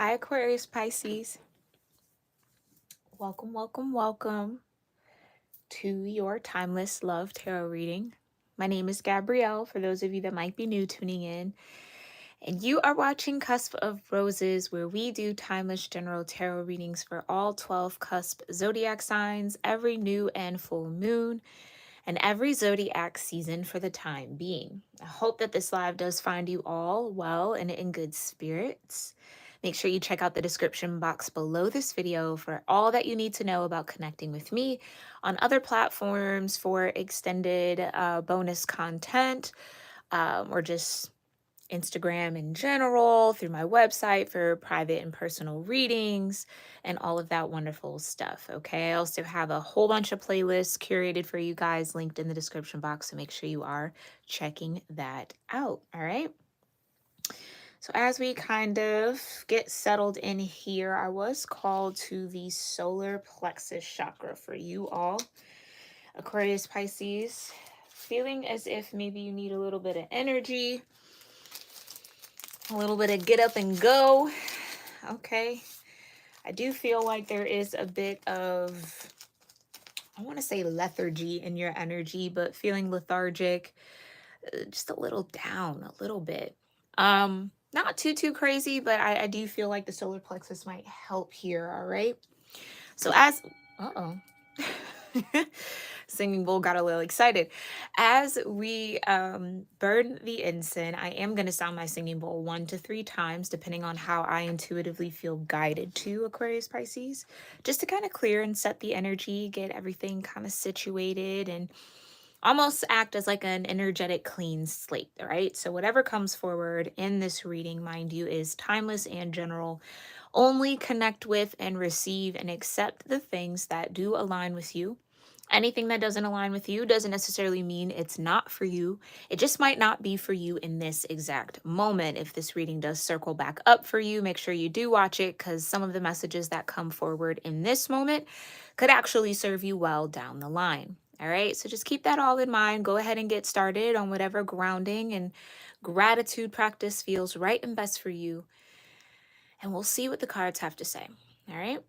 Hi, Aquarius Pisces. Welcome, welcome, welcome to your Timeless Love Tarot reading. My name is Gabrielle, for those of you that might be new tuning in. And you are watching Cusp of Roses, where we do timeless general tarot readings for all 12 cusp zodiac signs every new and full moon and every zodiac season for the time being. I hope that this live does find you all well and in good spirits. Make sure you check out the description box below this video for all that you need to know about connecting with me on other platforms for extended bonus content, or just Instagram in general, through my website for private and personal readings, and all of that wonderful stuff. Okay, I also have a whole bunch of playlists curated for you guys linked in the description box, so make sure you are checking that out. All right. So as we kind of get settled in here, I was called to the solar plexus chakra for you all, Aquarius Pisces, feeling as if maybe you need a little bit of energy, a little bit of get up and go. Okay. I do feel like there is a bit of, I want to say lethargy in your energy, but feeling lethargic, just a little down, a little bit. Not too crazy, but I do feel like the solar plexus might help here. All right. So as, uh-oh. Singing bowl got a little excited. As we burn the incense, I am going to sound my singing bowl 1 to 3 times, depending on how I intuitively feel guided to, Aquarius Pisces, just to kind of clear and set the energy, get everything kind of situated, and almost act as like an energetic clean slate. All right. So whatever comes forward in this reading, mind you, is timeless and general. Only connect with and receive and accept the things that do align with you. Anything that doesn't align with you doesn't necessarily mean it's not for you. It just might not be for you in this exact moment. If this reading does circle back up for you, make sure you do watch it, because some of the messages that come forward in this moment could actually serve you well down the line. All right, so just keep that all in mind. Go ahead and get started on whatever grounding and gratitude practice feels right and best for you. And we'll see what the cards have to say. All right.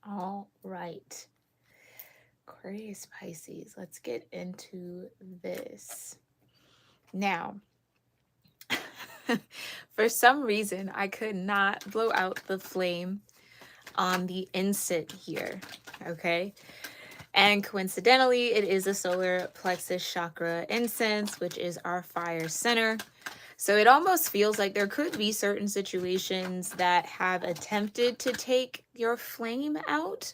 All right. Aquarius Pisces, let's get into this. Now, for some reason, I could not blow out the flame on the incense here. Okay. And coincidentally, it is a solar plexus chakra incense, which is our fire center. So it almost feels like there could be certain situations that have attempted to take your flame out.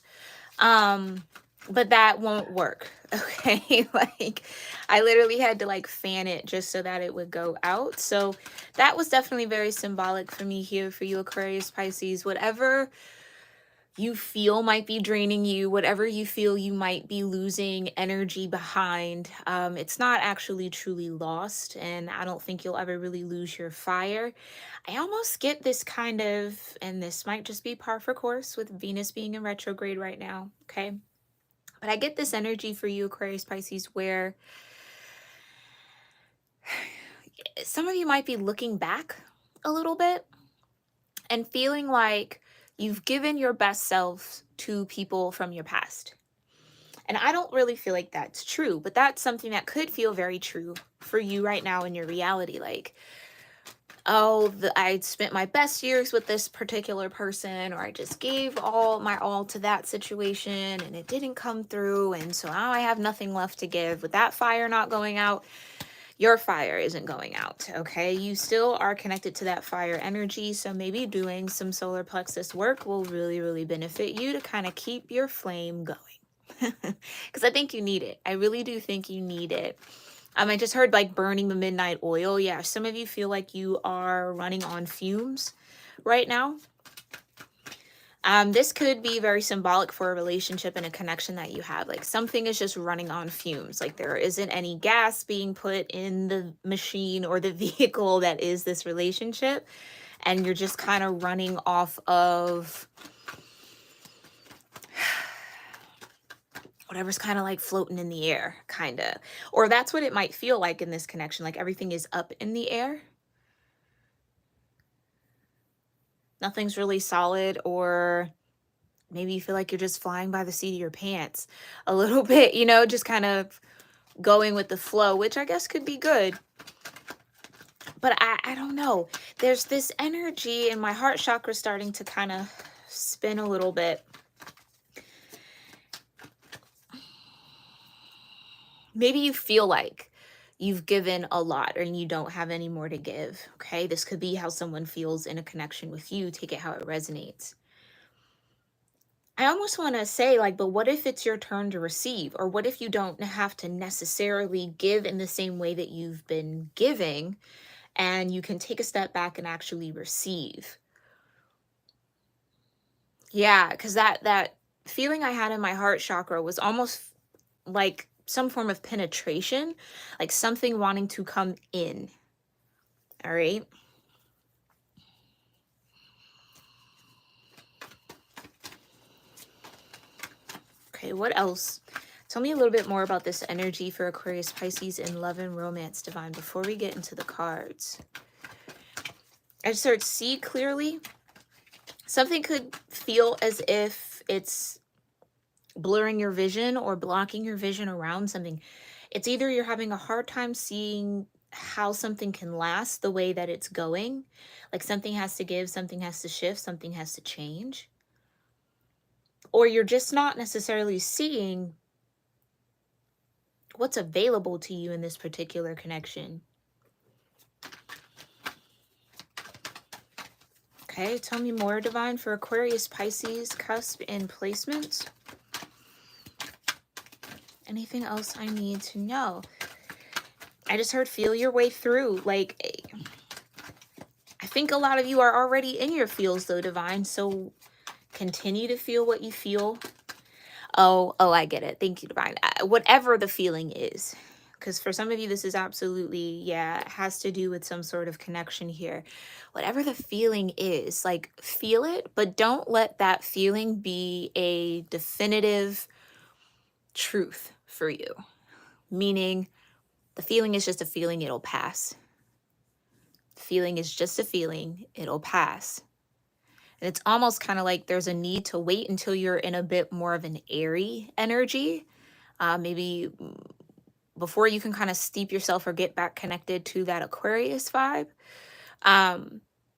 But that won't work. Okay. Like I literally had to like fan it just so that it would go out. So that was definitely very symbolic for me here for you, Aquarius Pisces. Whatever you feel might be draining you, whatever you feel you might be losing energy behind, it's not actually truly lost, and I don't think you'll ever really lose your fire. I almost get this kind of, and this might just be par for course with Venus being in retrograde right now, okay? But I get this energy for you, Aquarius Pisces, where some of you might be looking back a little bit and feeling like you've given your best self to people from your past. And I don't really feel like that's true, but that's something that could feel very true for you right now in your reality. Like, oh, I spent my best years with this particular person, or I just gave all my all to that situation and it didn't come through. And so now I have nothing left to give. With that fire not going out, your fire isn't going out. Okay. You still are connected to that fire energy. So maybe doing some solar plexus work will really, really benefit you to kind of keep your flame going. Because I think you need it. I really do think you need it. I just heard like burning the midnight oil. Yeah, some of you feel like you are running on fumes right now. This could be very symbolic for a relationship and a connection that you have. Like something is just running on fumes. Like there isn't any gas being put in the machine or the vehicle that is this relationship. And you're just kind of running off of whatever's kind of like floating in the air, kind of. Or that's what it might feel like in this connection. Like everything is up in the air. Nothing's really solid, or maybe you feel like you're just flying by the seat of your pants a little bit, you know, just kind of going with the flow, which I guess could be good. But I don't know. There's this energy in my heart chakra starting to kind of spin a little bit. Maybe you feel like you've given a lot and you don't have any more to give. Okay. This could be how someone feels in a connection with you. Take it how it resonates. I almost want to say, like, but what if it's your turn to receive? Or what if you don't have to necessarily give in the same way that you've been giving, and you can take a step back and actually receive? Yeah, because that feeling I had in my heart chakra was almost like some form of penetration, like something wanting to come in. All right. Okay, what else? Tell me a little bit more about this energy for Aquarius Pisces in love and romance, Divine, before we get into the cards. I just heard see clearly. Something could feel as if it's blurring your vision or blocking your vision around something. It's either you're having a hard time seeing how something can last the way that it's going, like something has to give, something has to shift, something has to change, or you're just not necessarily seeing what's available to you in this particular connection. Okay, tell me more, Divine, for Aquarius, Pisces, cusp, and placements. Anything else I need to know? I just heard feel your way through. Like, I think a lot of you are already in your feels, though, Divine. So continue to feel what you feel. Oh, I get it. Thank you, Divine. Whatever the feeling is. Because for some of you, this is absolutely, yeah, it has to do with some sort of connection here. Whatever the feeling is, like, feel it, but don't let that feeling be a definitive truth for you. Meaning, the feeling is just a feeling, it'll pass. The feeling is just a feeling, it'll pass. And it's almost kind of like there's a need to wait until you're in a bit more of an airy energy. Maybe before you can kind of steep yourself or get back connected to that Aquarius vibe.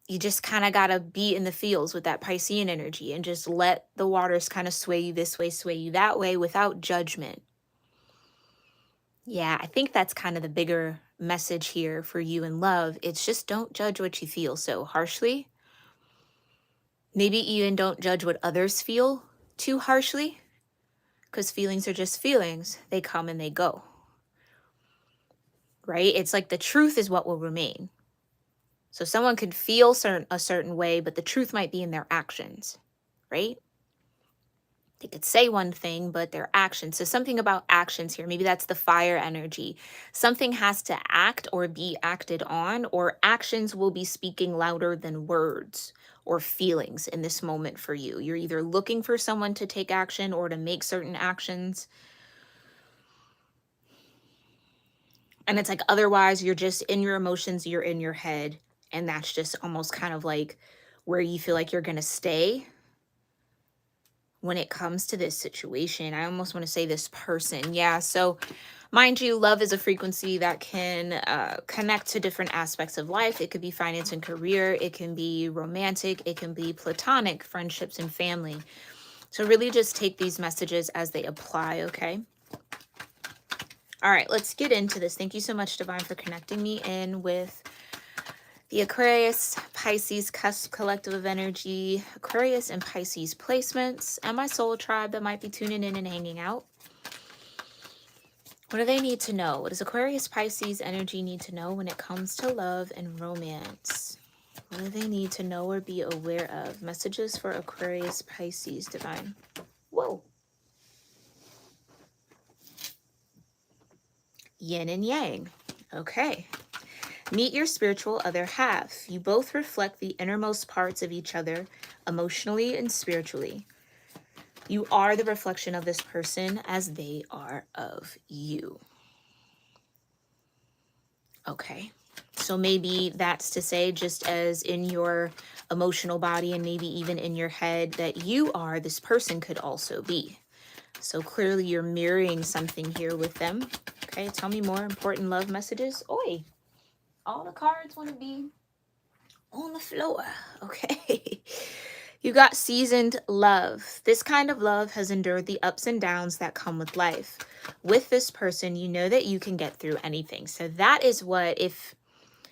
You just kind of got to be in the feels with that Piscean energy and just let the waters kind of sway you this way, sway you that way without judgment. Yeah, I think that's kind of the bigger message here for you in love. It's just don't judge what you feel so harshly. Maybe even don't judge what others feel too harshly, because feelings are just feelings. They come and they go. Right? It's like the truth is what will remain. So someone could feel a certain way, but the truth might be in their actions, right? They could say one thing, but their actions. So something about actions here. Maybe that's the fire energy. Something has to act or be acted on, or actions will be speaking louder than words or feelings in this moment for you. You're either looking for someone to take action or to make certain actions. And it's like, otherwise, you're just in your emotions, you're in your head. And that's just almost kind of like where you feel like you're going to stay. when it comes to this situation. I almost want to say this person. Yeah. So mind you, love is a frequency that can connect to different aspects of life. It could be finance and career. It can be romantic. It can be platonic, friendships and family. So really just take these messages as they apply, okay? All right, let's get into this. Thank you so much, Divine, for connecting me in with the Aquarius, Pisces, cusp collective of energy, Aquarius and Pisces placements, and my soul tribe that might be tuning in and hanging out. What do they need to know? What does Aquarius, Pisces energy need to know when it comes to love and romance? What do they need to know or be aware of? Messages for Aquarius, Pisces, Divine. Whoa. Yin and yang. Okay. Meet your spiritual other half. You both reflect the innermost parts of each other, emotionally and spiritually. You are the reflection of this person as they are of you. Okay. So maybe that's to say, just as in your emotional body and maybe even in your head that you are, this person could also be. So clearly you're mirroring something here with them. Okay, tell me more important love messages. Oi, all the cards want to be on the floor. Okay. You got seasoned love. This kind of love has endured the ups and downs that come with life. With this person, you know that you can get through anything. So that is what, if,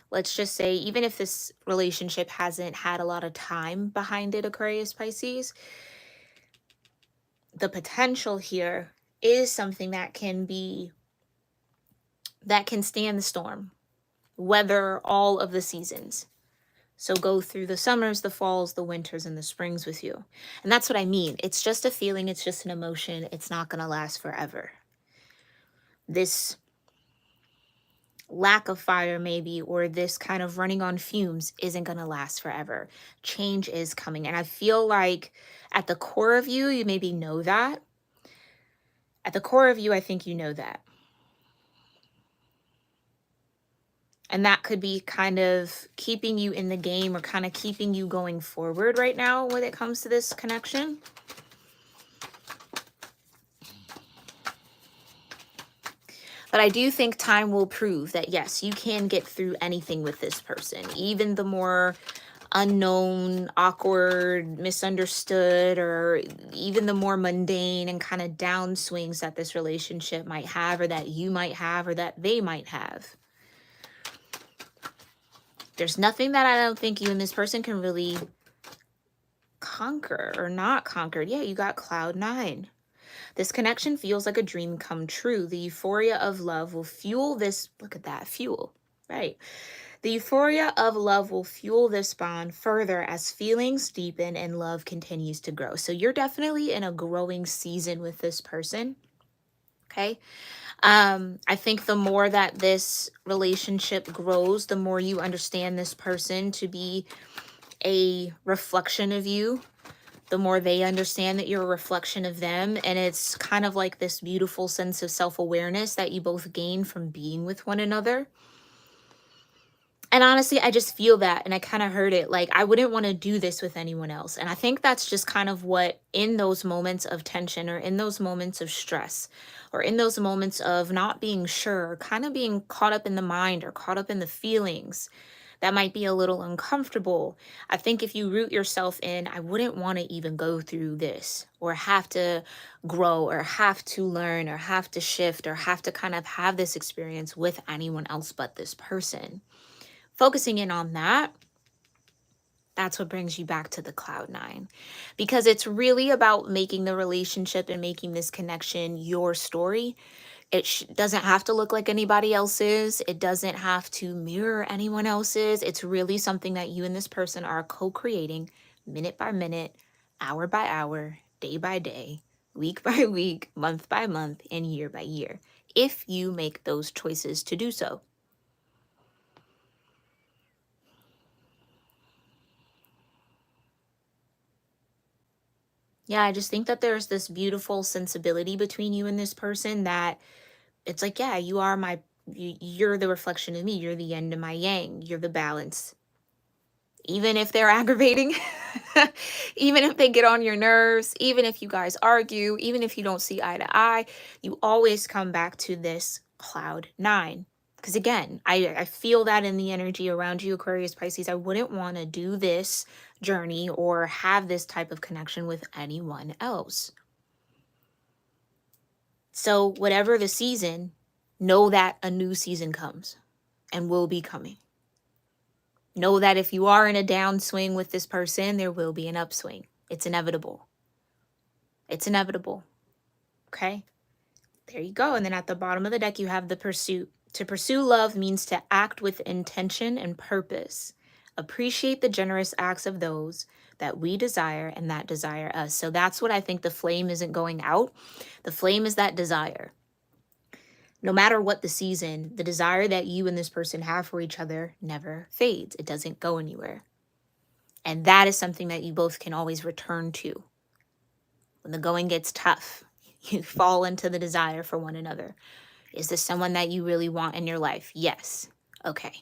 let's just say, even if this relationship hasn't had a lot of time behind it, Aquarius, Pisces, the potential here is something that can stand the storm, weather all of the seasons. So go through the summers, the falls, the winters, and the springs with you. And that's what I mean. It's just a feeling. It's just an emotion. It's not going to last forever. This lack of fire maybe, or this kind of running on fumes isn't going to last forever. Change is coming. And I feel like at the core of you, you maybe know that. At the core of you, I think you know that. And that could be kind of keeping you in the game or kind of keeping you going forward right now when it comes to this connection. But I do think time will prove that, yes, you can get through anything with this person, even the more unknown, awkward, misunderstood, or even the more mundane and kind of down swings that this relationship might have, or that you might have, or that they might have. There's nothing that I don't think you and this person can really conquer or not conquered. Yeah, you got cloud 9. This connection feels like a dream come true. The euphoria of love will fuel this. Look at that, fuel, right? The euphoria of love will fuel this bond further as feelings deepen and love continues to grow. So you're definitely in a growing season with this person. Okay. I think the more that this relationship grows, the more you understand this person to be a reflection of you, the more they understand that you're a reflection of them. And it's kind of like this beautiful sense of self-awareness that you both gain from being with one another. And honestly, I just feel that, and I kind of heard it, like, I wouldn't want to do this with anyone else. And I think that's just kind of what, in those moments of tension, or in those moments of stress, or in those moments of not being sure, kind of being caught up in the mind or caught up in the feelings, that might be a little uncomfortable. I think if you root yourself in, I wouldn't want to even go through this, or have to grow, or have to learn, or have to shift, or have to kind of have this experience with anyone else but this person. Focusing in on that, that's what brings you back to the cloud 9, because it's really about making the relationship and making this connection your story. It doesn't have to look like anybody else's. It doesn't have to mirror anyone else's. It's really something that you and this person are co-creating, minute by minute, hour by hour, day by day, week by week, month by month, and year by year, if you make those choices to do so. Yeah, I just think that there's this beautiful sensibility between you and this person that it's like, yeah, you're the reflection of me. You're the yin to my yang. You're the balance. even if they're aggravating, even if they get on your nerves, even if you guys argue, even if you don't see eye to eye, you always come back to this cloud 9. Because again, I feel that in the energy around you, Aquarius Pisces. I wouldn't want to do this journey or have this type of connection with anyone else. So whatever the season, know that a new season comes and will be coming. Know that if you are in a downswing with this person, there will be an upswing. It's inevitable. It's inevitable. Okay? There you go. And then at the bottom of the deck, you have the pursuit. To pursue love means to act with intention and purpose. Appreciate the generous acts of those that we desire and that desire us. So that's what I think the flame isn't going out. The flame is that desire. No matter what the season, the desire that you and this person have for each other never fades. It doesn't go anywhere. And that is something that you both can always return to. When the going gets tough, you fall into the desire for one another. Is this someone that you really want in your life? Yes. Okay.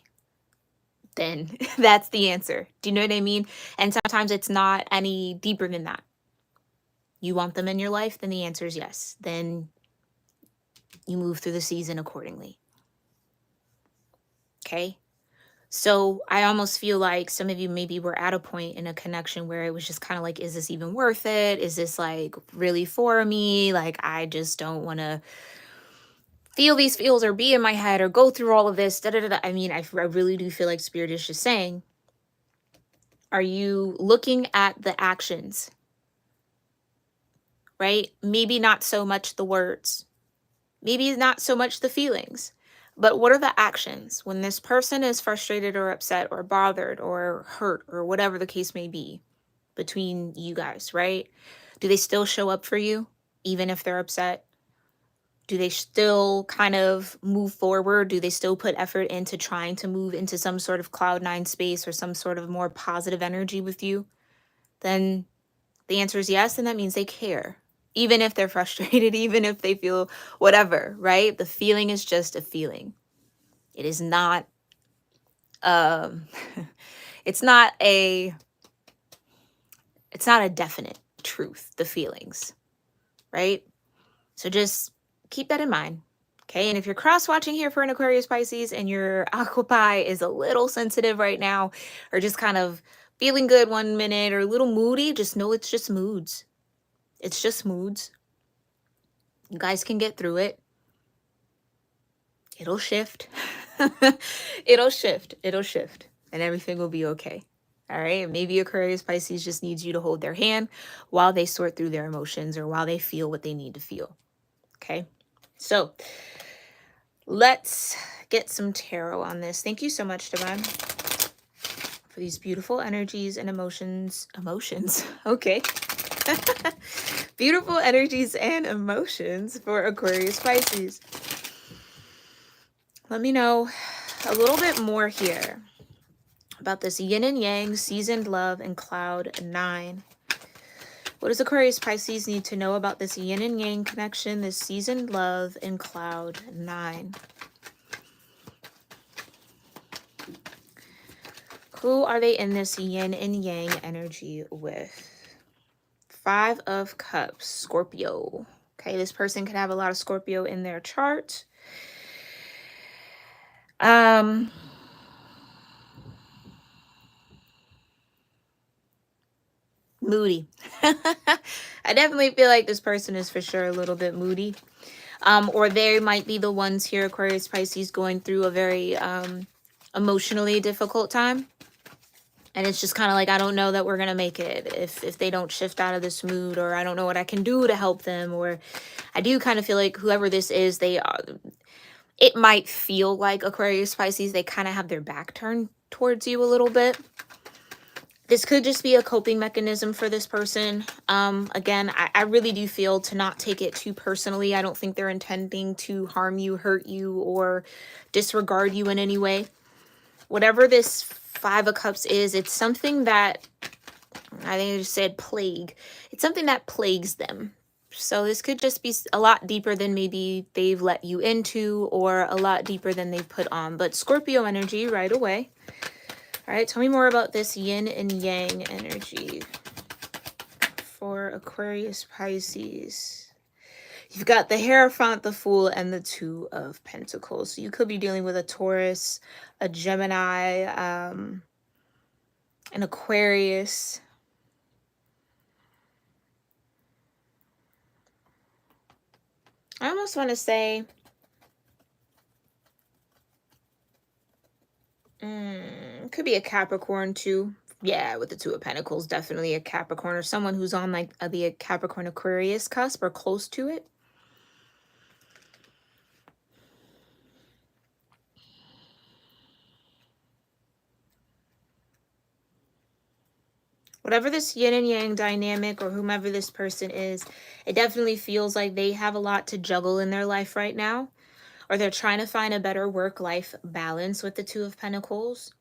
Then that's the answer. Do you know what I mean? And sometimes it's not any deeper than that. You want them in your life? Then the answer is yes. Then you move through the season accordingly. Okay? So I almost feel like some of you maybe were at a point in a connection where it was just kind of like, is this even worth it? Is this like really for me? Like, I just don't want to feel these feels or be in my head or go through all of this. Da, da, da, da. I mean, I really do feel like Spirit is just saying, are you looking at the actions? Right? Maybe not so much the words. Maybe not so much the feelings. But what are the actions when this person is frustrated or upset or bothered or hurt or whatever the case may be between you guys, right? Do they still show up for you even if they're upset? Do they still kind of move forward? Do they still put effort into trying to move into some sort of cloud 9 space or some sort of more positive energy with you? Then the answer is yes, and that means they care. Even if they're frustrated, even if they feel whatever, right? The feeling is just a feeling. It is not it's not a definite truth, the feelings, right? So just keep that in mind. Okay, and if you're cross-watching here for an Aquarius Pisces and your Aquapie is a little sensitive right now, or just kind of feeling good one minute or a little moody, just know it's just moods. It's just moods. You guys can get through it. It'll shift. It'll shift. It'll shift. And everything will be okay. All right. Maybe Aquarius Pisces just needs you to hold their hand while they sort through their emotions or while they feel what they need to feel. Okay. So let's get some tarot on this. Thank you so much, Divine, for these beautiful energies and emotions. Okay. Beautiful energies and emotions for Aquarius Pisces. Let me know a little bit more here about this yin and yang, seasoned love, and cloud 9. What does Aquarius Pisces need to know about this yin and yang connection, this seasoned love, and cloud 9? Who are they in this yin and yang energy with? 5 of Cups, Scorpio. Okay, this person could have a lot of Scorpio in their chart. Moody. I definitely feel like this person is for sure a little bit moody. Or they might be the ones here, Aquarius Pisces, going through a very emotionally difficult time. And it's just kind of like, I don't know that we're going to make it if they don't shift out of this mood, or I don't know what I can do to help them. Or I do kind of feel like whoever this is, it might feel like Aquarius Pisces, they kind of have their back turned towards you a little bit. This could just be a coping mechanism for this person. Again, I really do feel to not take it too personally. I don't think they're intending to harm you, hurt you, or disregard you in any way. Whatever this 5 of Cups is, it's something that, I think I just said plague. It's something that plagues them. So this could just be a lot deeper than maybe they've let you into, or a lot deeper than they've put on. But Scorpio energy right away. All right, tell me more about this yin and yang energy for Aquarius Pisces. You've got the Hierophant, the Fool, and the Two of Pentacles. So you could be dealing with a Taurus, a Gemini, an Aquarius. I almost want to say, could be a Capricorn too. Yeah, with the Two of Pentacles, definitely a Capricorn or someone who's on like the Capricorn Aquarius cusp or close to it. Whatever this yin and yang dynamic or whomever this person is, it definitely feels like they have a lot to juggle in their life right now, or they're trying to find a better work-life balance with the Two of Pentacles.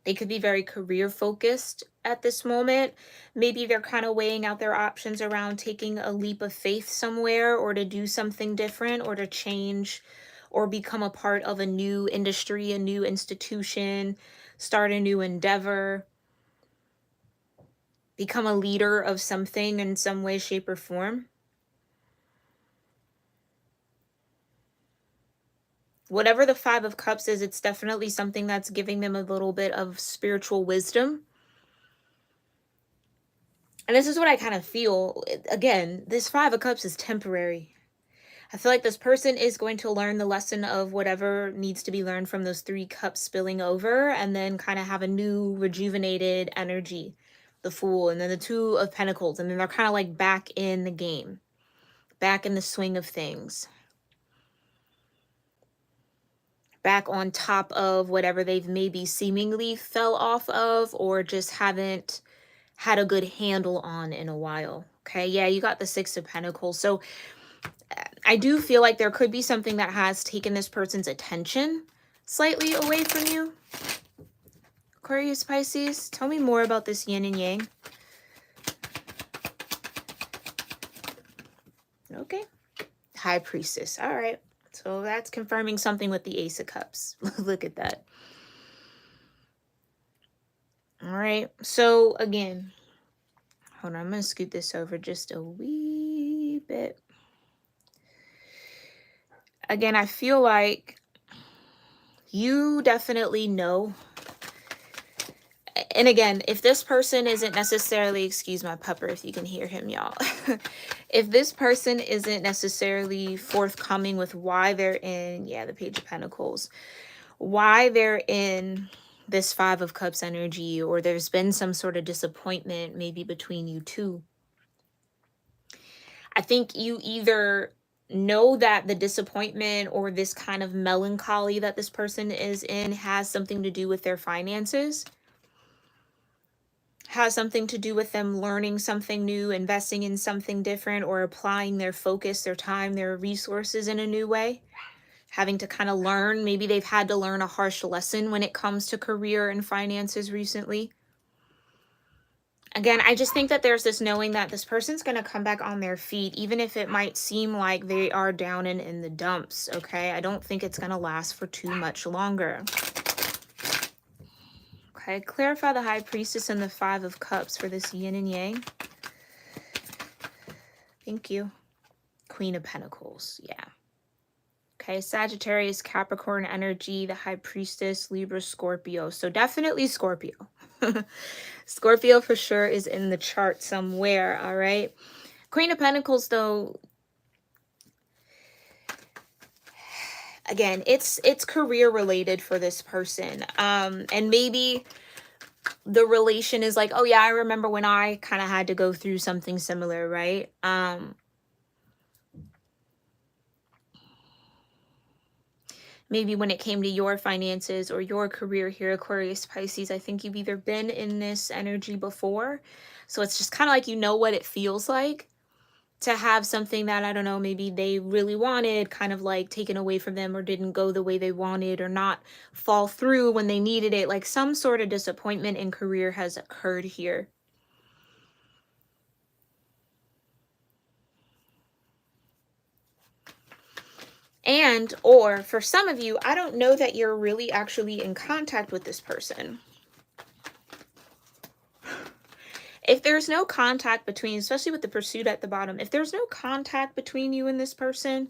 They could be very career focused at this moment. Maybe they're kind of weighing out their options around taking a leap of faith somewhere, or to do something different, or to change or become a part of a new industry, a new institution, start a new endeavor, become a leader of something in some way, shape, or form. Whatever the Five of Cups is, it's definitely something that's giving them a little bit of spiritual wisdom. And this is what I kind of feel. Again, this Five of Cups is temporary. I feel like this person is going to learn the lesson of whatever needs to be learned from those three cups spilling over, and then kind of have a new rejuvenated energy. The Fool, and then the Two of Pentacles, and then they're kind of like back in the game, back in the swing of things, back on top of whatever they've maybe seemingly fell off of or just haven't had a good handle on in a while. Okay, yeah, you got the Six of Pentacles. So I do feel like there could be something that has taken this person's attention slightly away from you. Aquarius, Pisces, tell me more about this yin and yang. Okay, High Priestess. All right, so that's confirming something with the Ace of Cups. Look at that. All right, so again, hold on, I'm going to scoot this over just a wee bit. Again, I feel like you definitely know. And again, if this person isn't necessarily, excuse my pupper if you can hear him, y'all. If this person isn't necessarily forthcoming with why they're in, yeah, the Page of Pentacles, why they're in this Five of Cups energy, or there's been some sort of disappointment maybe between you two, I think you either know that the disappointment or this kind of melancholy that this person is in has something to do with their finances, has something to do with them learning something new, investing in something different, or applying their focus, their time, their resources in a new way, having to kind of learn. Maybe they've had to learn a harsh lesson when it comes to career and finances recently. Again, I just think that there's this knowing that this person's going to come back on their feet, even if it might seem like they are down and in the dumps, okay? I don't think it's going to last for too much longer. Okay, clarify the High Priestess and the Five of Cups for this yin and yang. Thank you. Queen of Pentacles, yeah. Okay, Sagittarius, Capricorn energy, the High Priestess, Libra, Scorpio. So definitely Scorpio. Scorpio for sure is in the chart somewhere, all right? Queen of Pentacles, though, again, it's career related for this person. And maybe the relation is like, oh yeah, I remember when I kind of had to go through something similar, right? Maybe when it came to your finances or your career here, Aquarius, Pisces, I think you've either been in this energy before. So it's just kind of like, you know what it feels like to have something that, I don't know, maybe they really wanted kind of like taken away from them, or didn't go the way they wanted, or not fall through when they needed it. Like some sort of disappointment in career has occurred here. And, or for some of you, I don't know that you're really actually in contact with this person. If there's no contact between, especially with the pursuit at the bottom, if there's no contact between you and this person,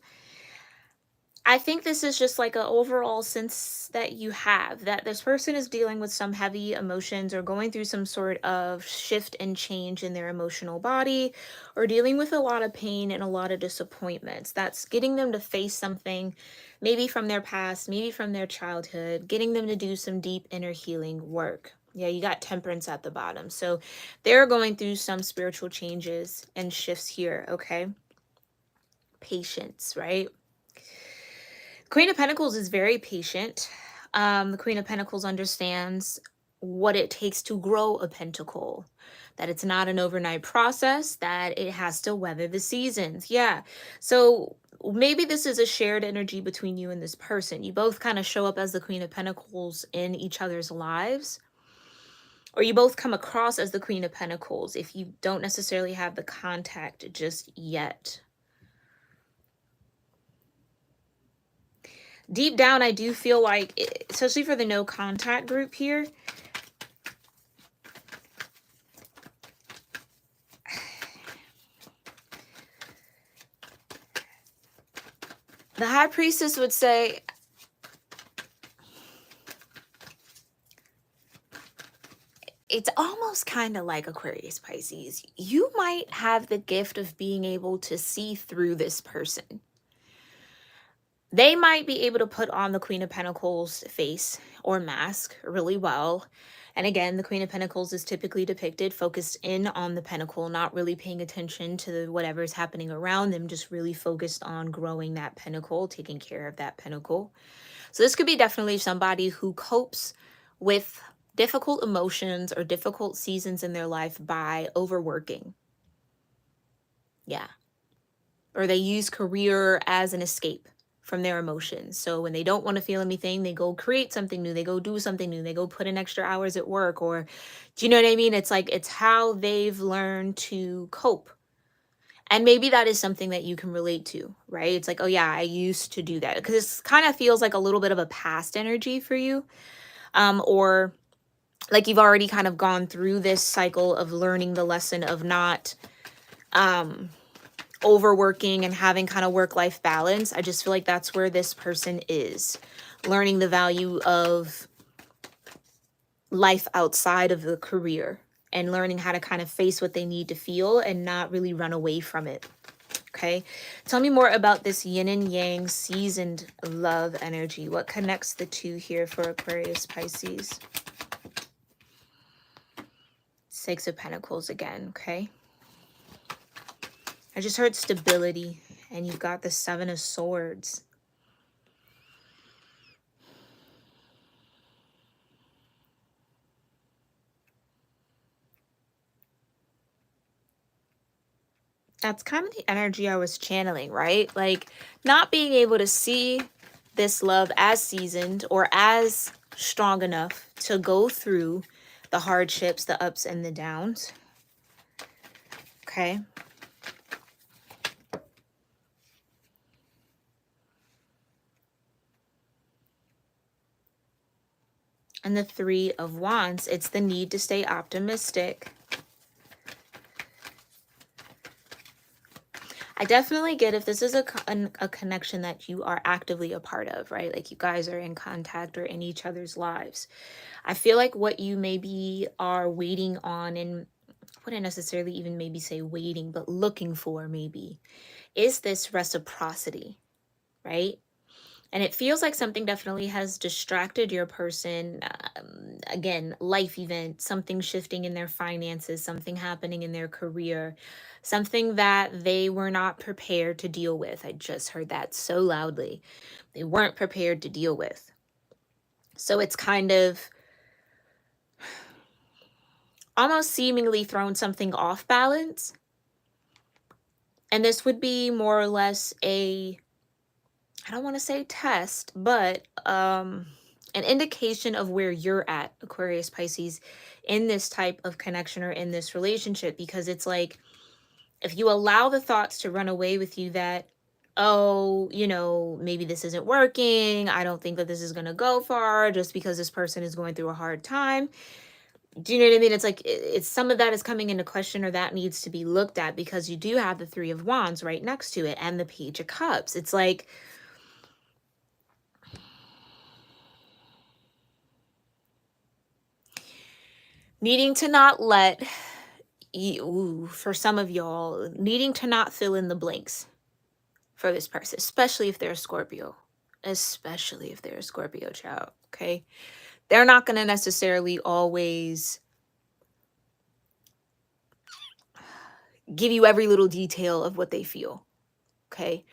I think this is just like an overall sense that you have that this person is dealing with some heavy emotions or going through some sort of shift and change in their emotional body, or dealing with a lot of pain and a lot of disappointments. That's getting them to face something, maybe from their past, maybe from their childhood, getting them to do some deep inner healing work. Yeah, you got Temperance at the bottom. So they're going through some spiritual changes and shifts here, okay? Patience, right? Queen of Pentacles is very patient. The Queen of Pentacles understands what it takes to grow a pentacle, that it's not an overnight process, that it has to weather the seasons. Yeah. So maybe this is a shared energy between you and this person. You both kind of show up as the Queen of Pentacles in each other's lives, or you both come across as the Queen of Pentacles if you don't necessarily have the contact just yet. Deep down, I do feel like, especially for the no contact group here, the High Priestess would say, it's almost kind of like Aquarius Pisces. You might have the gift of being able to see through this person. They might be able to put on the Queen of Pentacles face or mask really well. And again, the Queen of Pentacles is typically depicted focused in on the pentacle, not really paying attention to whatever's happening around them, just really focused on growing that pentacle, taking care of that pentacle. So this could be definitely somebody who copes with difficult emotions or difficult seasons in their life by overworking. Yeah. Or they use career as an escape from their emotions. So when they don't want to feel anything, they go create something new, they go do something new, they go put in extra hours at work, or do you know what I mean? It's like, it's how they've learned to cope. And maybe that is something that you can relate to, right? It's like, oh yeah, I used to do that. Because this kind of feels like a little bit of a past energy for you. Or like you've already kind of gone through this cycle of learning the lesson of not overworking and having kind of work-life balance. I just feel like that's where this person is, learning the value of life outside of the career and learning how to kind of face what they need to feel and not really run away from it. Okay, tell me more about this yin and yang seasoned love energy. What connects the two here for Aquarius Pisces? Six of Pentacles again, okay? I just heard stability, and you've got the Seven of Swords. That's kind of the energy I was channeling, right? Like not being able to see this love as seasoned or as strong enough to go through the hardships, the ups and the downs. Okay. And the Three of Wands, it's the need to stay optimistic. I definitely get if this is a connection that you are actively a part of, right? Like you guys are in contact or in each other's lives. I feel like what you maybe are waiting on, and wouldn't necessarily even maybe say waiting, but looking for maybe, is this reciprocity, right? And it feels like something definitely has distracted your person. Again, life event, something shifting in their finances, something happening in their career, something that they were not prepared to deal with. I just heard that so loudly. They weren't prepared to deal with. So it's kind of almost seemingly thrown something off balance. And this would be more or less a, I don't want to say test, but an indication of where you're at, Aquarius Pisces, in this type of connection or in this relationship. Because it's like, if you allow the thoughts to run away with you that oh, you know, maybe this isn't working. I don't think that this is going to go far just because this person is going through a hard time. Do you know what I mean? It's like it's some of that is coming into question, or that needs to be looked at, because you do have the Three of Wands right next to it and the Page of Cups. It's like needing to not let you, for some of y'all, needing to not fill in the blanks for this person, especially if they're a Scorpio, especially if they're a Scorpio child. Okay. They're not going to necessarily always give you every little detail of what they feel. Okay.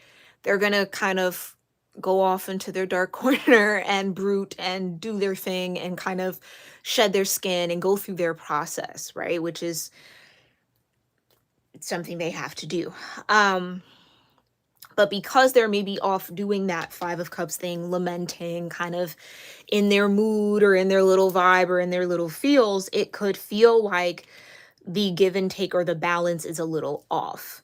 They're going to kind of go off into their dark corner and brute and do their thing and kind of shed their skin and go through their process, right? Which is something they have to do. But because they're maybe off doing that Five of Cups thing, lamenting, kind of in their mood or in their little vibe or in their little feels, it could feel like the give and take or the balance is a little off.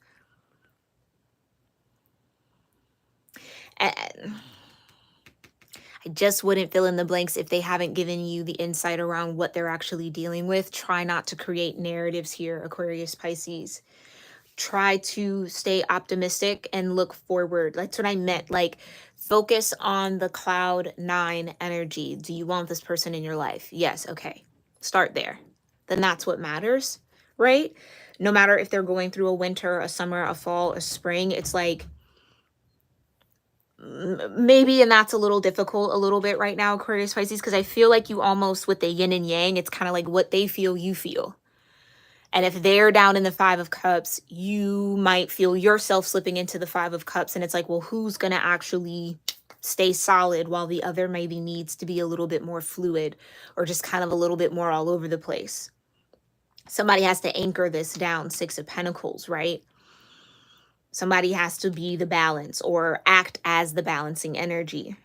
And I just wouldn't fill in the blanks if they haven't given you the insight around what they're actually dealing with. Try not to create narratives here, Aquarius, Pisces. Try to stay optimistic and look forward. That's what I meant. Like, focus on the cloud 9 energy. Do you want this person in your life? Yes. Okay. Start there. Then that's what matters, right? No matter if they're going through a winter, a summer, a fall, a spring, it's like maybe, and that's a little difficult a little bit right now, Aquarius, Pisces, because I feel like you almost, with the yin and yang, it's kind of like what they feel, you feel. And if they're down in the Five of Cups, you might feel yourself slipping into the Five of Cups. And it's like, well, who's going to actually stay solid while the other maybe needs to be a little bit more fluid or just kind of a little bit more all over the place? Somebody has to anchor this down. Six of Pentacles, right? Somebody has to be the balance or act as the balancing energy.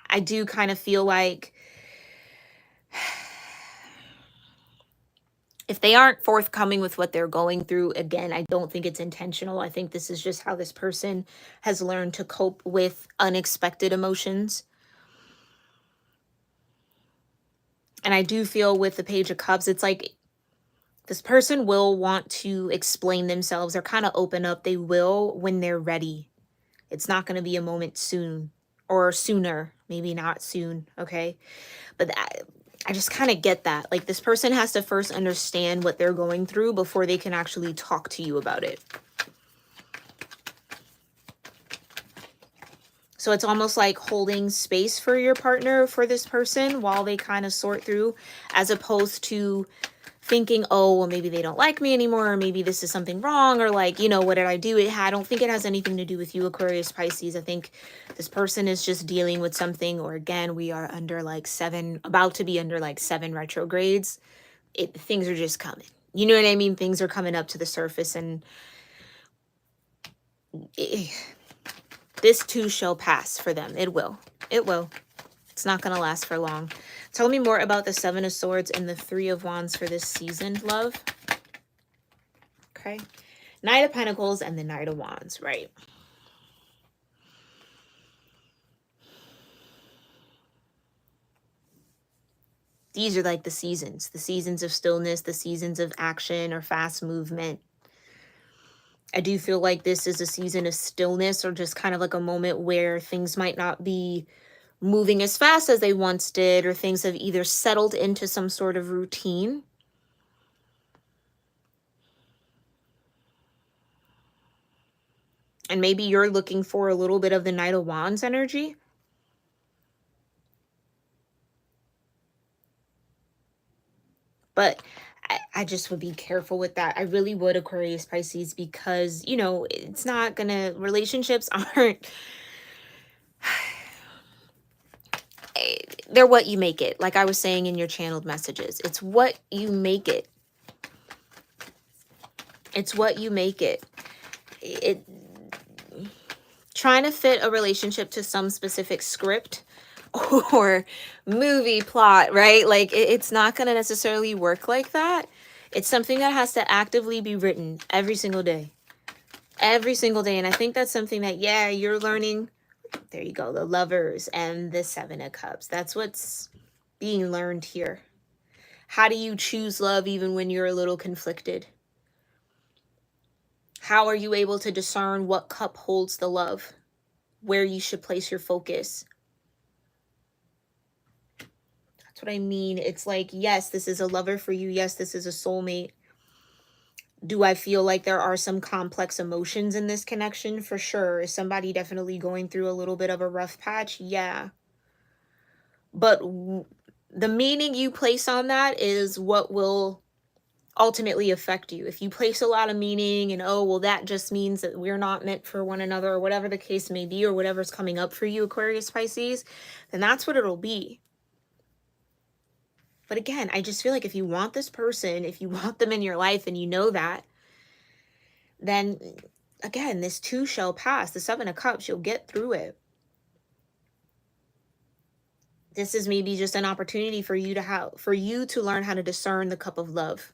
I do kind of feel like if they aren't forthcoming with what they're going through, again, I don't think it's intentional. I think this is just how this person has learned to cope with unexpected emotions. And I do feel with the Page of Cups, it's like this person will want to explain themselves or kind of open up. They will when they're ready. It's not going to be a moment soon or sooner, maybe not soon, okay? But I just kind of get that. Like, this person has to first understand what they're going through before they can actually talk to you about it. So it's almost like holding space for your partner, for this person, while they kind of sort through, as opposed to thinking, oh, well, maybe they don't like me anymore, or maybe this is something wrong, or like, you know, what did I do? I don't think it has anything to do with you, Aquarius, Pisces. I think this person is just dealing with something, or again, we are under like 7, about to be under like 7 retrogrades. Things are just coming. You know what I mean? Things are coming up to the surface, and this too shall pass for them. It will. It will. It's not going to last for long. Tell me more about the Seven of Swords and the Three of Wands for this season, love. Okay. Knight of Pentacles and the Knight of Wands, right? These are like the seasons of stillness, the seasons of action or fast movement. I do feel like this is a season of stillness, or just kind of like a moment where things might not be moving as fast as they once did, or things have either settled into some sort of routine. And maybe you're looking for a little bit of the Knight of Wands energy. But I just would be careful with that. I really would, Aquarius, Pisces, because, you know, it's not gonna, relationships aren't, they're what you make it. Like I was saying in your channeled messages, it's what you make it. It's what you make it. Trying to fit a relationship to some specific script or movie plot, right? Like it's not going to necessarily work like that. It's something that has to actively be written every single day. Every single day. And I think that's something that, yeah, you're learning. There you go. The Lovers and the Seven of Cups. That's what's being learned here. How do you choose love even when you're a little conflicted? How are you able to discern what cup holds the love? Where you should place your focus? That's what I mean. It's like, yes, this is a lover for you. Yes, this is a soulmate. Do I feel like there are some complex emotions in this connection? For sure. Is somebody definitely going through a little bit of a rough patch? Yeah. But the meaning you place on that is what will ultimately affect you. If you place a lot of meaning and, oh, well, that just means that we're not meant for one another, or whatever the case may be, or whatever's coming up for you, Aquarius, Pisces, then that's what it'll be. But again, I just feel like if you want this person, if you want them in your life and you know that, then again, this too shall pass. The Seven of Cups, you'll get through it. This is maybe just an opportunity for you to learn how to discern the cup of love,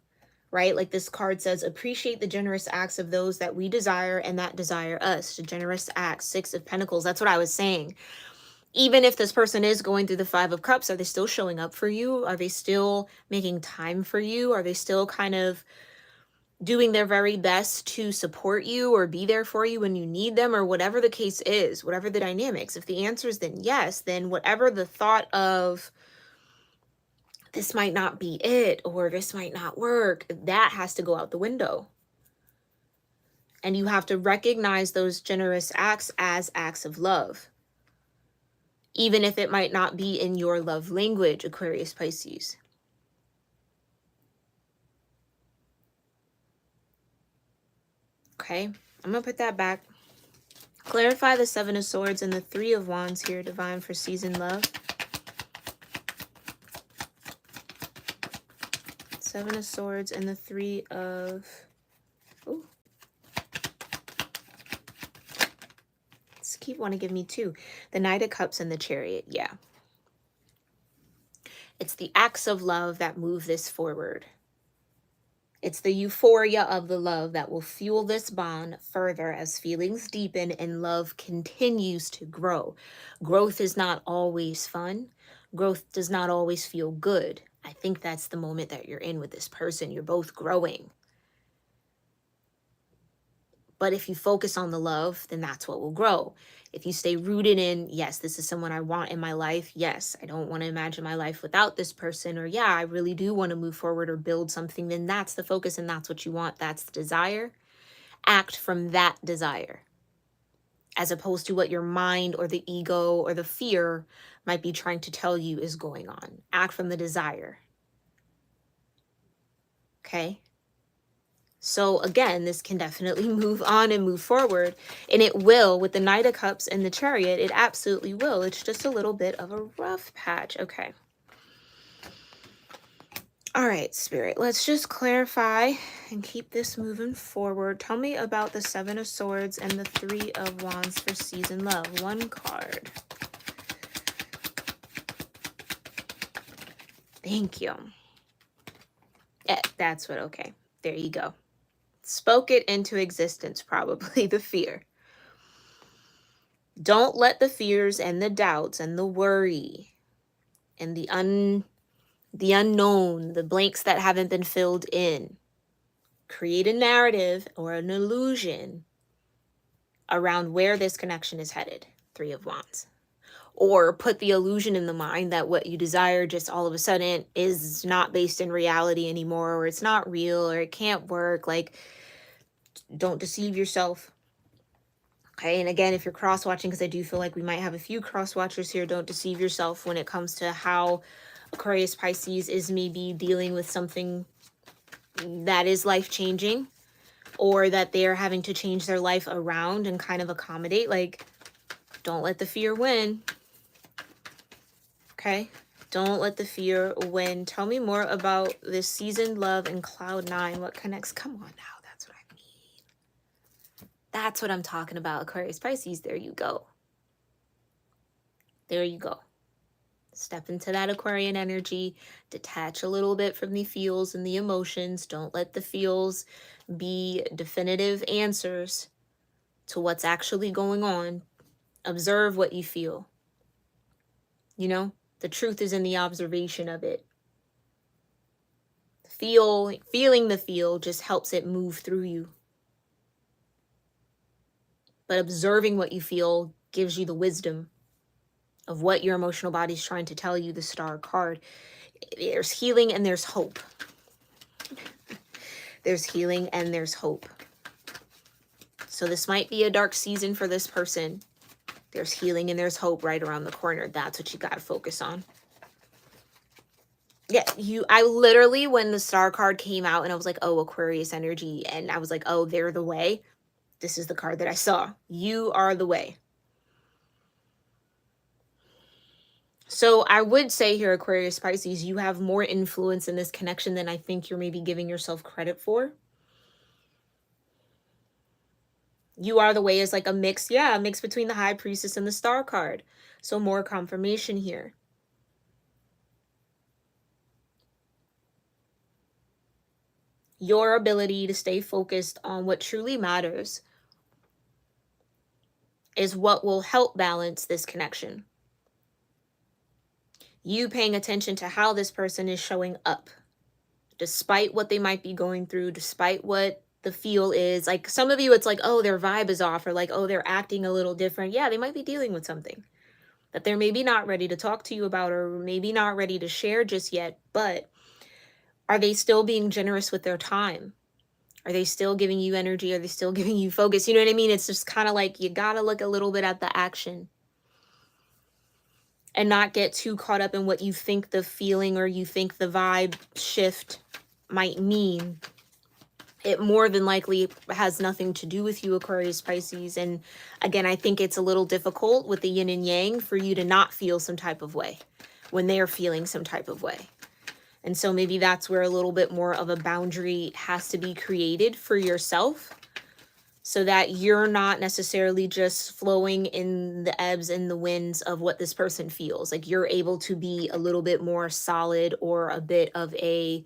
right? Like this card says, appreciate the generous acts of those that we desire and that desire us. The generous acts, Six of Pentacles. That's what I was saying. Even if this person is going through the Five of Cups, are they still showing up for you? Are they still making time for you? Are they still kind of doing their very best to support you or be there for you when you need them, or whatever the case is, whatever the dynamics? If the answer is then yes, then whatever the thought of this might not be it or this might not work, that has to go out the window. And you have to recognize those generous acts as acts of love, even if it might not be in your love language, Aquarius, Pisces. Okay, I'm gonna put that back. Clarify the Seven of Swords and the Three of Wands here, Divine, for seasoned love. Seven of Swords and the Three of... Ooh. Let's keep want to give me two. The Knight of Cups and the Chariot, yeah. It's the acts of love that move this forward. It's the euphoria of the love that will fuel this bond further as feelings deepen and love continues to grow. Growth is not always fun. Growth does not always feel good. I think that's the moment that you're in with this person. You're both growing. But if you focus on the love, then that's what will grow. If you stay rooted in, yes, this is someone I want in my life. Yes, I don't want to imagine my life without this person. Or yeah, I really do want to move forward or build something. Then that's the focus and that's what you want. That's the desire. Act from that desire, as opposed to what your mind or the ego or the fear might be trying to tell you is going on. Act from the desire. Okay? So again, this can definitely move on and move forward, and it will with the Knight of Cups and the Chariot. It absolutely will. It's just a little bit of a rough patch. Okay. All right, Spirit, let's just clarify and keep this moving forward. Tell me about the Seven of Swords and the Three of Wands for season love. One card. Thank you. Yeah, that's what, okay. There you go. Spoke it into existence, probably, the fear. Don't let the fears and the doubts and the worry and the unknown, the blanks that haven't been filled in, create a narrative or an illusion around where this connection is headed. Three of Wands. Or put the illusion in the mind that what you desire just all of a sudden is not based in reality anymore, or it's not real, or it can't work. Like, don't deceive yourself. Okay, and again, if you're cross-watching, because I do feel like we might have a few cross-watchers here, don't deceive yourself when it comes to how Aquarius, Pisces is maybe dealing with something that is life-changing, or that they're having to change their life around and kind of accommodate. Like, don't let the fear win. Okay, don't let the fear win. Tell me more about this seasoned love and cloud nine. What connects? Come on now. That's what I mean. That's what I'm talking about, Aquarius, Pisces. There you go. There you go. Step into that Aquarian energy. Detach a little bit from the feels and the emotions. Don't let the feels be definitive answers. to what's actually going on. Observe what you feel. You know, the truth is in the observation of it. Feeling the feel just helps it move through you. But observing what you feel gives you the wisdom of what your emotional body is trying to tell you, the Star card. There's healing and there's hope. There's healing and there's hope. So this might be a dark season for this person. There's healing and there's hope right around the corner. That's what you got to focus on. Yeah, I literally, when the Star card came out and I was like, oh, Aquarius energy. And I was like, oh, they're the way. This is the card that I saw. You are the way. So I would say here, Aquarius Pisces, you have more influence in this connection than I think you're maybe giving yourself credit for. You are the way is like a mix. Yeah, a mix between the High Priestess and the Star card. So more confirmation here. Your ability to stay focused on what truly matters is what will help balance this connection. You paying attention to how this person is showing up, despite what they might be going through, despite what the feel is. Like some of you, it's like, oh, their vibe is off, or like, oh, they're acting a little different. Yeah, they might be dealing with something that they're maybe not ready to talk to you about, or maybe not ready to share just yet. But are they still being generous with their time? Are they still giving you energy? Are they still giving you focus? You know what I mean? It's just kind of like you got to look a little bit at the action and not get too caught up in what you think the feeling or you think the vibe shift might mean. It more than likely has nothing to do with you, Aquarius Pisces. And again, I think it's a little difficult with the yin and yang for you to not feel some type of way when they're feeling some type of way. And so maybe that's where a little bit more of a boundary has to be created for yourself, so that you're not necessarily just flowing in the ebbs and the winds of what this person feels. Like you're able to be a little bit more solid, or a bit of a,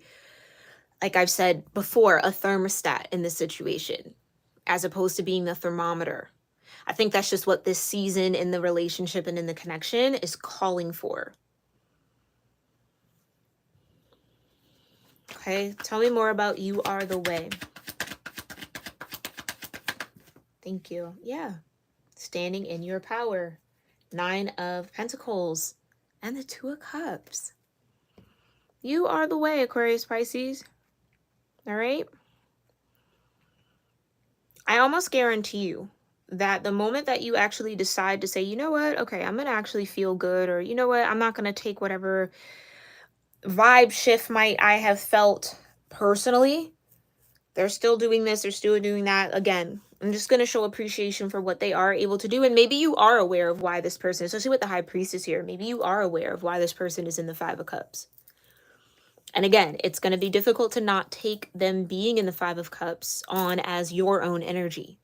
like I've said before, a thermostat in this situation, as opposed to being the thermometer. I think that's just what this season in the relationship and in the connection is calling for. Okay, tell me more about You Are the Way. Thank you. Yeah. Standing in your power. 9 of Pentacles and the 2 of Cups. You are the way, Aquarius Pisces. All right. I almost guarantee you that the moment that you actually decide to say, you know what, okay, I'm going to actually feel good, or you know what, I'm not going to take whatever vibe shift I have felt personally. They're still doing this, they're still doing that. Again, I'm just going to show appreciation for what they are able to do. And maybe you are aware of why this person, especially with the High Priestess here, maybe you are aware of why this person is in the 5 of Cups. And again, it's going to be difficult to not take them being in the 5 of Cups on as your own energy.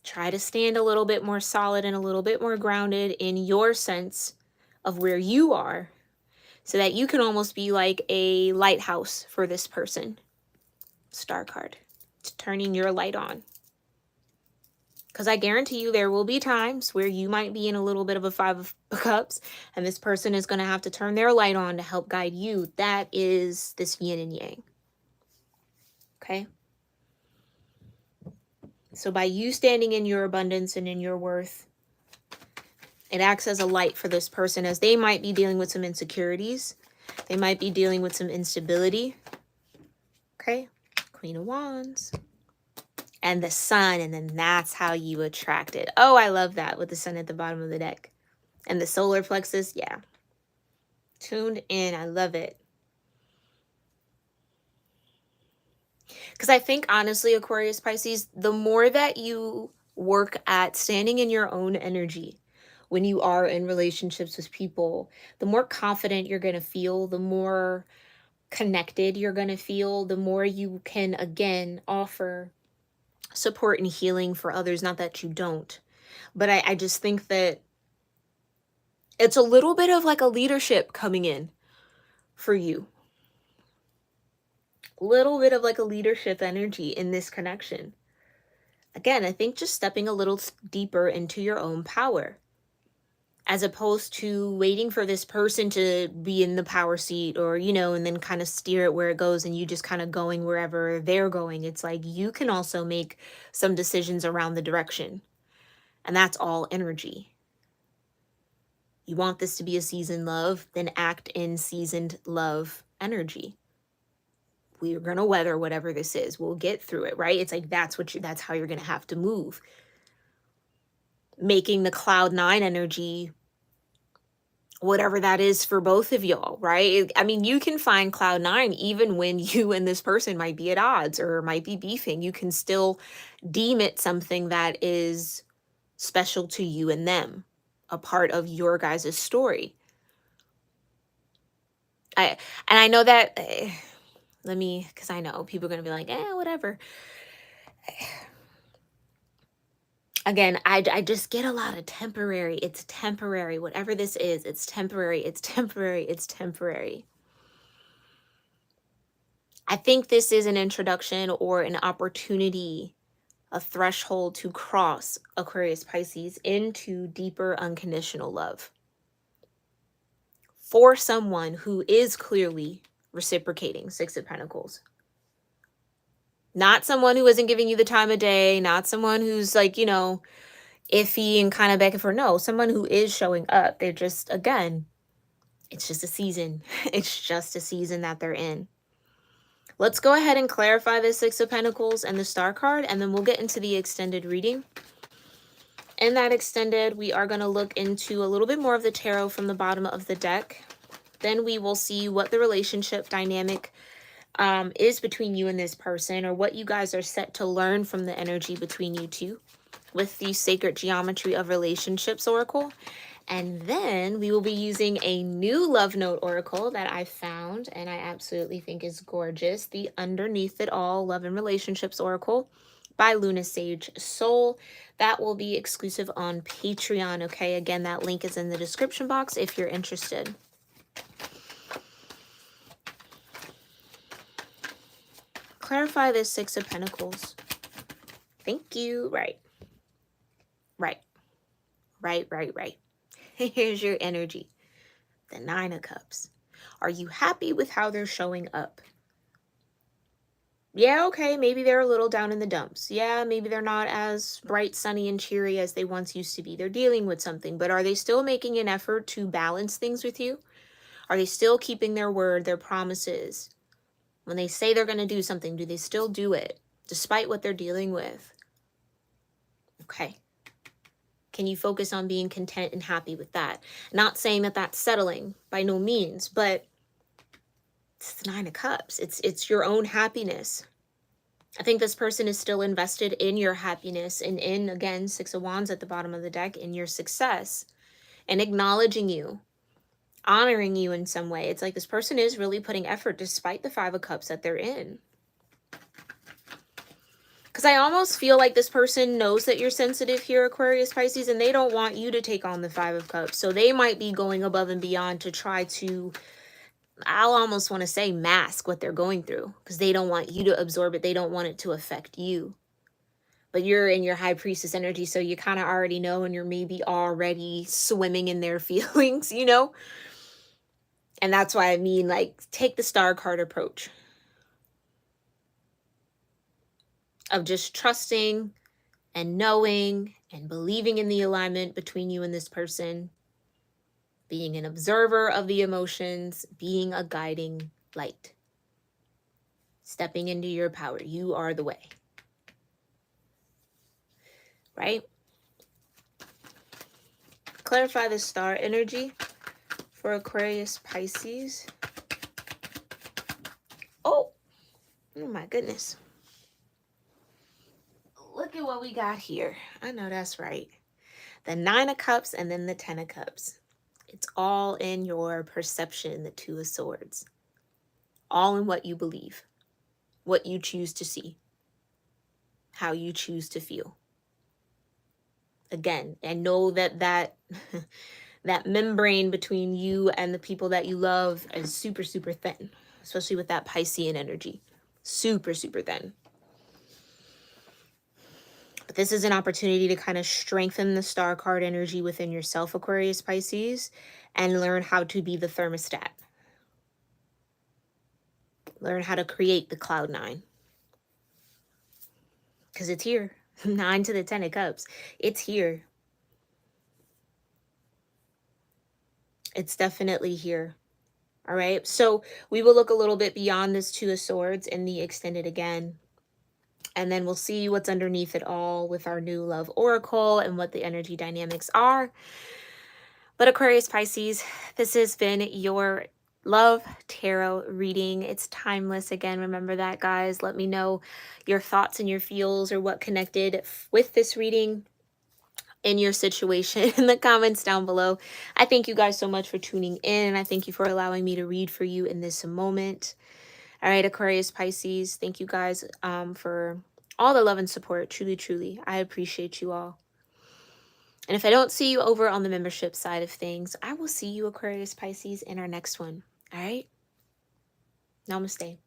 Try to stand a little bit more solid and a little bit more grounded in your sense of where you are, so that you can almost be like a lighthouse for this person. Star card. It's turning your light on. Because I guarantee you there will be times where you might be in a little bit of a 5 of Cups, and this person is going to have to turn their light on to help guide you. That is this yin and yang. Okay? So by you standing in your abundance and in your worth, it acts as a light for this person, as they might be dealing with some insecurities. They might be dealing with some instability. Okay? Queen of Wands. And the Sun, and then that's how you attract it. Oh, I love that, with the Sun at the bottom of the deck. And the solar plexus, yeah. Tuned in, I love it. Because I think, honestly, Aquarius Pisces, the more that you work at standing in your own energy when you are in relationships with people, the more confident you're going to feel, the more connected you're going to feel, the more you can, again, offer support and healing for others. Not that you don't, but I just think that it's a little bit of like a leadership coming in for you. Little bit of like a leadership energy in this connection. Again, I think just stepping a little deeper into your own power, as opposed to waiting for this person to be in the power seat, or, and then kind of steer it where it goes and you just kind of going wherever they're going. It's like you can also make some decisions around the direction. And that's all energy. You want this to be a seasoned love, then act in seasoned love energy. We're going to weather whatever this is. We'll get through it, right? It's like that's how you're going to have to move. Making the cloud 9 energy whatever that is for both of y'all, right? I mean, you can find cloud 9 even when you and this person might be at odds or might be beefing. You can still deem it something that is special to you and them, a part of your guys' story. I know that because I know people are going to be like, whatever. Again, I just get a lot of temporary. It's temporary. Whatever this is, it's temporary. It's temporary. It's temporary. I think this is an introduction or an opportunity, a threshold to cross Aquarius Pisces into deeper unconditional love for someone who is clearly reciprocating. 6 of Pentacles. Not someone who isn't giving you the time of day, not someone who's like, iffy and kind of back and forth. No, someone who is showing up. They're just, again, it's just a season. It's just a season that they're in. Let's go ahead and clarify the 6 of Pentacles and the Star card, and then we'll get into the extended reading. In that extended, we are going to look into a little bit more of the tarot from the bottom of the deck. Then we will see what the relationship dynamic is between you and this person, or what you guys are set to learn from the energy between you two with the Sacred Geometry of Relationships Oracle. And then we will be using a new love note oracle that I found and I absolutely think is gorgeous. The Underneath It All Love and Relationships Oracle by Luna Sage Soul. That will be exclusive on Patreon, okay? Again, that link is in the description box if you're interested. Clarify this 6 of Pentacles. Thank you. Right. Here's your energy. The 9 of Cups. Are you happy with how they're showing up? Yeah, okay, maybe they're a little down in the dumps. Yeah, maybe they're not as bright, sunny, and cheery as they once used to be. They're dealing with something, but are they still making an effort to balance things with you? Are they still keeping their word, their promises? When they say they're going to do something, do they still do it, despite what they're dealing with? Okay. Can you focus on being content and happy with that? Not saying that that's settling, by no means, but it's the 9 of Cups. It's your own happiness. I think this person is still invested in your happiness and in, again, 6 of Wands at the bottom of the deck, in your success and acknowledging you, honoring you in some way. It's like this person is really putting effort despite the 5 of Cups that they're in. Because I almost feel like this person knows that you're sensitive here, Aquarius, Pisces, and they don't want you to take on the 5 of Cups. So they might be going above and beyond to try to, I'll almost want to say, mask what they're going through. Because they don't want you to absorb it. They don't want it to affect you. But you're in your High Priestess energy, so you kind of already know, and you're maybe already swimming in their feelings, And that's why I mean, like, take the Star card approach of just trusting and knowing and believing in the alignment between you and this person, being an observer of the emotions, being a guiding light, stepping into your power. You are the way, right? Clarify the Star energy for Aquarius, Pisces. Oh my goodness. Look at what we got here. I know that's right. The 9 of Cups and then the 10 of Cups. It's all in your perception, the 2 of Swords. All in what you believe, what you choose to see, how you choose to feel. Again, and know that that membrane between you and the people that you love is super, super thin, especially with that Piscean energy. Super, super thin. But this is an opportunity to kind of strengthen the star card energy within yourself, Aquarius Pisces, and learn how to be the thermostat. Learn how to create the cloud nine. Because it's here. 9 to the 10 of cups. It's here. It's definitely here. All right. So we will look a little bit beyond this Two of Swords in the extended again. And then we'll see what's underneath it all with our new love oracle and what the energy dynamics are. But Aquarius Pisces, this has been your love tarot reading. It's timeless. Again, remember that, guys. Let me know your thoughts and your feels or what connected with this reading in your situation in the comments down below. I thank you guys so much for tuning in, and I thank you for allowing me to read for you in this moment. All right, Aquarius Pisces, thank you guys for all the love and support. Truly, truly, I appreciate you all. And if I don't see you over on the membership side of things, I will see you, Aquarius Pisces, in our next one. All right? Namaste.